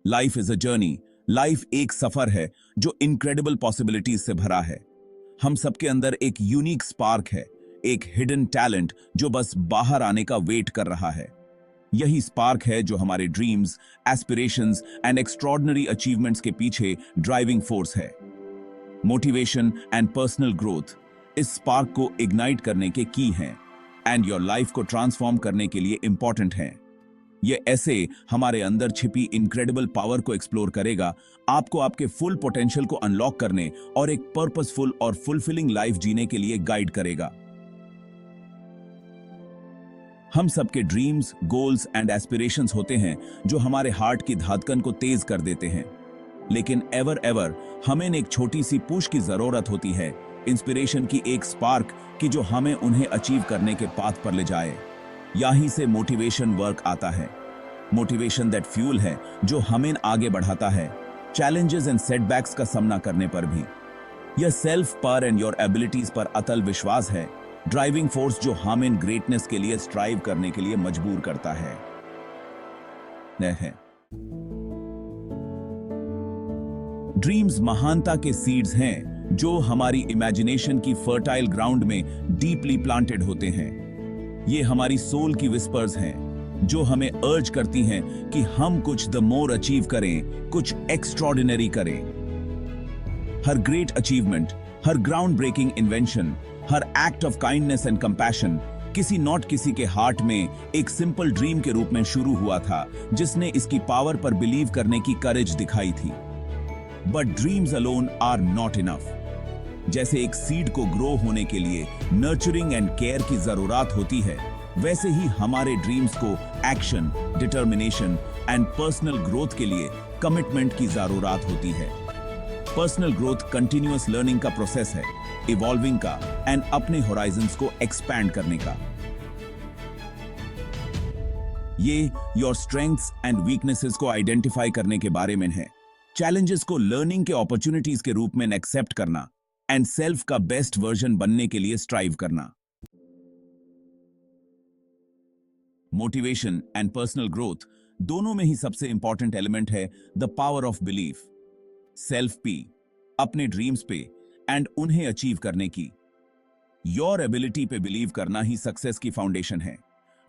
Life is a journey. Life एक सफर है जो इनक्रेडिबल पॉसिबिलिटीज से भरा है। हम सबके अंदर एक यूनिक स्पार्क है, एक हिडन टैलेंट जो बस बाहर आने का वेट कर रहा है। यही स्पार्क है जो हमारे dreams, aspirations and extraordinary achievements के पीछे ड्राइविंग फोर्स है। मोटिवेशन एंड पर्सनल ग्रोथ इस स्पार्क को इग्नाइट करने के की हैं एंड योर लाइफ को ट्रांसफॉर्म करने के लिए इंपॉर्टेंट हैं। ये ऐसे हमारे अंदर छिपी इनक्रेडिबल पावर को एक्सप्लोर करेगा, आपको आपके फुल पोटेंशियल को अनलॉक करने और एक पर्पसफुल और फुलफिलिंग लाइफ जीने के लिए गाइड करेगा। हम सबके ड्रीम्स, गोल्स एंड एस्पिरेशंस होते हैं जो हमारे हार्ट की धड़कन को तेज कर देते हैं। लेकिन एवर हमें एक छोटी सी पुश की जरूरत होती है, इंस्पिरेशन की एक स्पार्क की जो हमें उन्हें अचीव करने के पाथ पर ले जाए। यहीं से मोटिवेशन वर्क आता है। मोटिवेशन दैट फ्यूल है जो हमें आगे बढ़ाता है, चैलेंजेस एंड सेटबैक्स का सामना करने पर भी। यह सेल्फ पर एंड योर एबिलिटीज पर अतल विश्वास है, ड्राइविंग फोर्स जो हमें ग्रेटनेस के लिए स्ट्राइव करने के लिए मजबूर करता है। ड्रीम्स महानता के सीड्स हैं जो हमारी इमेजिनेशन की फर्टाइल ग्राउंड में डीपली प्लांटेड होते हैं। ये हमारी सोल की विस्पर्स हैं जो हमें अर्ज करती हैं कि हम कुछ द मोर अचीव करें, कुछ एक्स्ट्रॉर्डिनरी करें। हर ग्रेट अचीवमेंट, हर ग्राउंड ब्रेकिंग इन्वेंशन, हर act of kindness and compassion किसी के हार्ट में एक सिंपल ड्रीम के रूप में शुरू हुआ था, जिसने इसकी पावर पर बिलीव करने की करेज दिखाई थी। But dreams alone are not enough. जैसे एक सीड को ग्रो होने के लिए नर्चरिंग एंड केयर की जरूरत होती है, वैसे ही हमारे ड्रीम्स को action, determination and personal growth के लिए कमिटमेंट की जरूरत होती है। पर्सनल ग्रोथ कंटिन्यूअस लर्निंग का प्रोसेस है, इवॉल्विंग का एंड अपने होराइजन्स को एक्सपैंड करने का। ये योर स्ट्रेंथ्स एंड वीकनेसेस को आइडेंटिफाई करने के बारे में है, चैलेंजेस को लर्निंग के अपॉर्चुनिटीज के रूप में एक्सेप्ट करना एंड सेल्फ का बेस्ट वर्जन बनने के लिए स्ट्राइव करना। मोटिवेशन एंड पर्सनल ग्रोथ दोनों में ही सबसे इंपॉर्टेंट एलिमेंट है the power of belief. Self पे, अपने ड्रीम्स पे एंड उन्हें अचीव करने की। योर एबिलिटी पे बिलीव करना ही सक्सेस की फाउंडेशन है।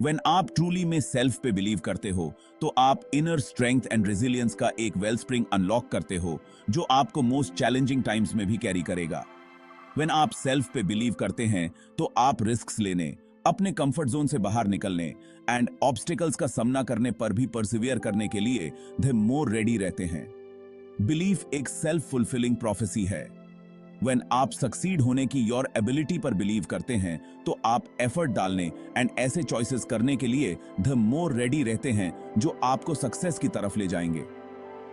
व्हेन आप ट्रूली में सेल्फ पे बिलीव करते हो तो आप इनर स्ट्रेंथ एंड रेजिलियंस का एक वेलस्प्रिंग अनलॉक करते हो जो आपको मोस्ट चैलेंजिंग टाइम्स में भी कैरी करेगा। व्हेन आप सेल्फ पे बिलीव करते हैं तो आप रिस्क्स लेने, अपने कंफर्ट जोन से बाहर निकलने एंड ऑब्स्टिकल्स का सामना करने पर भी परसिवियर करने के लिए द मोर रेडी रहते हैं। बिलीफ एक सेल्फ फुलफिलिंग प्रोफेसी है। व्हेन आप सक्सीड होने की योर एबिलिटी पर बिलीव करते हैं तो आप एफर्ट डालने एंड ऐसे चॉइसेस करने के लिए द मोर रेडी रहते हैं जो आपको सक्सेस की तरफ ले जाएंगे।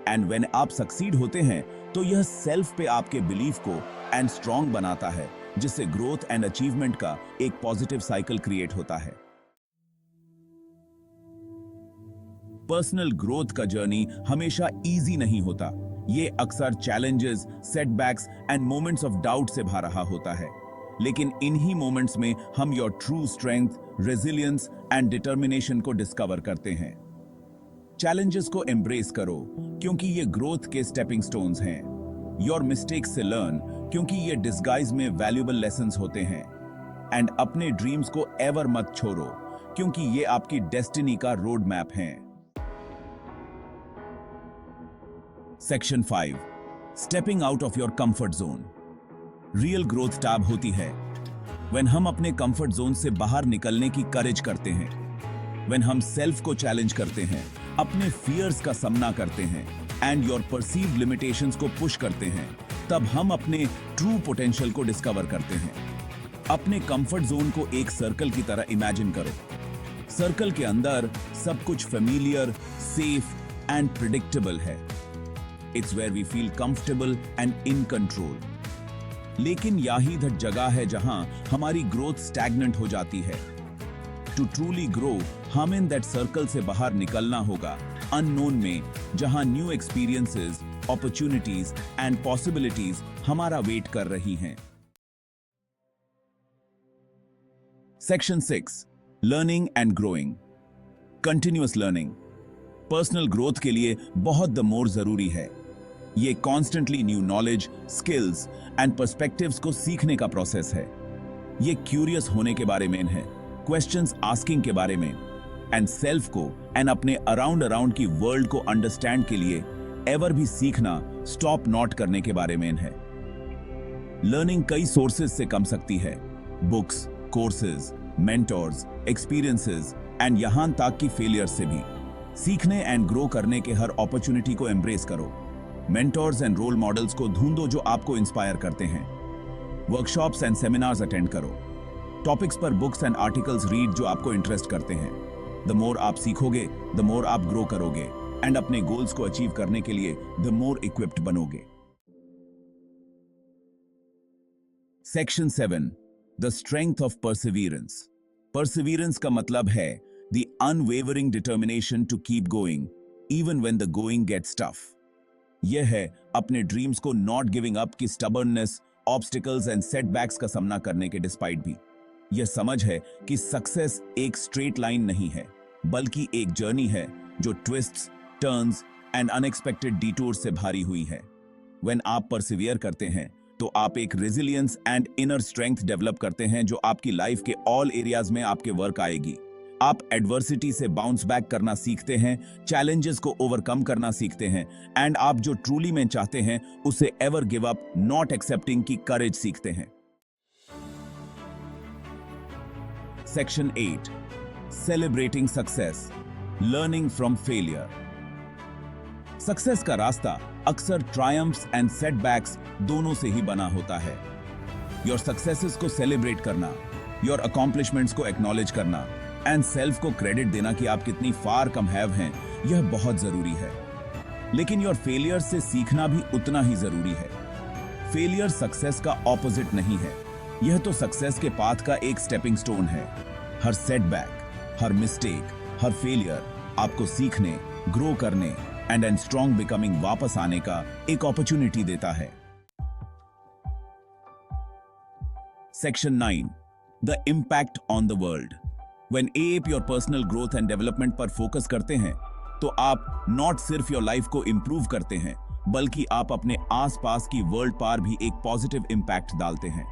एंड व्हेन आप सक्सीड होते हैं तो यह सेल्फ पे आपके बिलीफ को एंड स्ट्रॉन्ग बनाता है, जिससे ग्रोथ एंड अचीवमेंट का एक पॉजिटिव साइकिल क्रिएट होता है। पर्सनल ग्रोथ का जर्नी हमेशा इजी नहीं होता। ये अक्सर challenges, setbacks and moments of doubt से भरा रहा होता है। लेकिन इन्हीं मोमेंट्स में हम your true strength, resilience and determination को डिस्कवर करते हैं। चैलेंजेस को एम्ब्रेस करो क्योंकि ये ग्रोथ के स्टेपिंग स्टोन्स हैं। योर मिस्टेक्स से लर्न क्योंकि ये डिस्गाइज में वैल्यूएबल लेसन्स होते हैं। एंड अपने ड्रीम्स को एवर मत छोड़ो क्योंकि ये आपकी डेस्टिनी का रोड मैप है। Section 5, stepping out of your comfort zone. Real growth tab होती है व्हेन हम अपने कंफर्ट जोन से बाहर निकलने की करेज करते हैं, व्हेन हम सेल्फ को चैलेंज करते हैं, अपने फियर्स का सामना करते हैं एंड योर परसीव्ड लिमिटेशंस को पुश करते हैं, तब हम अपने ट्रू पोटेंशियल को डिस्कवर करते हैं। अपने कंफर्ट जोन को एक सर्कल की तरह इमेजिन करो। सर्कल के अंदर सब कुछ फेमिलियर, सेफ एंड प्रिडिक्टेबल है। It's where we feel comfortable and in control. लेकिन यही द जगह है जहां हमारी ग्रोथ स्टैग्नेंट हो जाती है। टू ट्रूली ग्रो हमें दैट सर्कल से बाहर निकलना होगा, अननोन में, जहां new experiences, opportunities and possibilities हमारा वेट कर रही हैं। Section 6, learning and growing. Continuous learning. Personal growth के लिए बहुत द मोर जरूरी है। ये constantly new knowledge, skills and perspectives को सीखने का प्रोसेस है। ये क्यूरियस होने के बारे में है, क्वेश्चंस आस्किंग के बारे में, एंड सेल्फ को एंड अपने अराउंड की वर्ल्ड को अंडरस्टैंड के लिए एवर भी सीखना, स्टॉप नॉट करने के बारे में है। लर्निंग कई सोर्सेज से कम सकती है, books, courses, mentors, experiences and यहां तक कि फेलियर से भी। सीखने एंड ग्रो करने के हर अपॉर्चुनिटी को एम्ब्रेस करो। मेंटोर्स एंड रोल मॉडल्स को ढूंढो जो आपको इंस्पायर करते हैं। वर्कशॉप्स एंड सेमिनार्स अटेंड करो। टॉपिक्स पर बुक्स एंड आर्टिकल्स रीड जो आपको इंटरेस्ट करते हैं। द मोर आप सीखोगे, द मोर आप ग्रो करोगे एंड अपने गोल्स को अचीव करने के लिए द मोर इक्विप्ड बनोगे। Section 7, the strength of perseverance. Perseverance का मतलब है the unwavering determination to keep going even when the going gets tough. यह है अपने ड्रीम्स को नॉट गिविंग अप की स्टबर्ननेस, ऑब्स्टिकल्स एंड सेटबैक्स का सामना करने के डिस्पाइट भी। यह समझ है कि सक्सेस एक स्ट्रेट लाइन नहीं है, बल्कि एक जर्नी है जो ट्विस्ट्स, टर्न्स एंड अनएक्सपेक्टेड डिटूर्स से भरी हुई है। व्हेन आप परसिवियर करते हैं तो आप एक resilience and inner strength develop करते हैं जो आपकी लाइफ के ऑल एरियाज में आपके वर्क आएगी। आप एडवर्सिटी से बाउंस बैक करना सीखते हैं, चैलेंजेस को ओवरकम करना सीखते हैं एंड आप जो ट्रूली में चाहते हैं उसे ever give up not accepting की करेज सीखते हैं। Section 8, celebrating success, learning from failure. Success का रास्ता अक्सर ट्रायम्फ्स एंड सेटबैक्स दोनों से ही बना होता है। योर सक्सेसेस को सेलिब्रेट करना, योर अकॉम्प्लिशमेंट्स को एक्नॉलेज करना एंड सेल्फ को क्रेडिट देना कि आप कितनी फार कम हैव हैं, यह बहुत जरूरी है। लेकिन योर फेलियर से सीखना भी उतना ही जरूरी है। फेलियर सक्सेस का ऑपोजिट नहीं है, यह तो सक्सेस के पाथ का एक स्टेपिंग स्टोन है। हर सेटबैक, हर मिस्टेक, हर फेलियर आपको सीखने, ग्रो करने एंड स्ट्रॉन्ग बिकमिंग वापस आने का एक अपॉर्चुनिटी देता है। Section 9, the impact on the world. When आप your personal growth and development पर फोकस करते हैं तो आप नॉट सिर्फ योर लाइफ को इंप्रूव करते हैं, बल्कि आप अपने आसपास की वर्ल्ड पर भी एक पॉजिटिव इम्पैक्ट डालते हैं।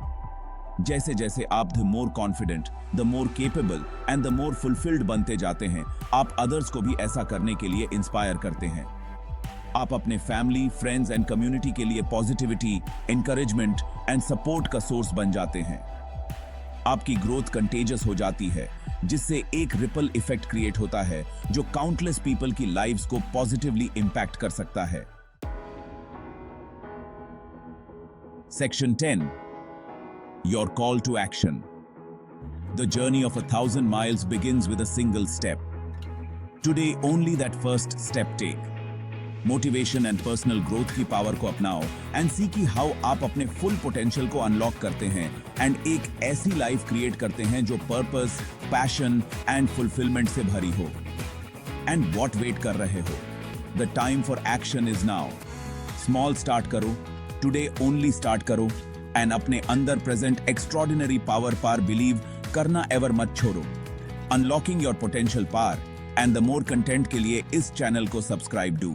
जैसे जैसे आप the more confident, the more capable and the more fulfilled बनते जाते हैं, आप अदर्स को भी ऐसा करने के लिए इंस्पायर करते हैं। आप अपने फैमिली, फ्रेंड्स एंड कम्युनिटी के लिए पॉजिटिविटी, एनकरेजमेंट एंड सपोर्ट का सोर्स बन जाते हैं। आपकी ग्रोथ कंटेजियस हो जाती है, जिससे एक रिपल इफेक्ट क्रिएट होता है जो काउंटलेस पीपल की लाइव्स को पॉजिटिवली इंपैक्ट कर सकता है। Section 10, your call to action. The journey of 1,000 miles begins with a single step. Today only that first step take. Motivation and personal growth की power को अपनाओ एंड सी कि how आप अपने फुल पोटेंशियल को अनलॉक करते हैं एंड एक ऐसी लाइफ क्रिएट करते हैं जो पर्पस, पैशन एंड फुलफिलमेंट से भरी हो। एंड व्हाट वेट कर रहे हो? The time for action is now. Small start करो, टुडे ओनली स्टार्ट करो एंड अपने अंदर प्रेजेंट एक्स्ट्रॉर्डिनरी पावर पर बिलीव करना एवर मत छोड़ो। Unlocking your potential power and the more content के लिए इस चैनल को सब्सक्राइब डू।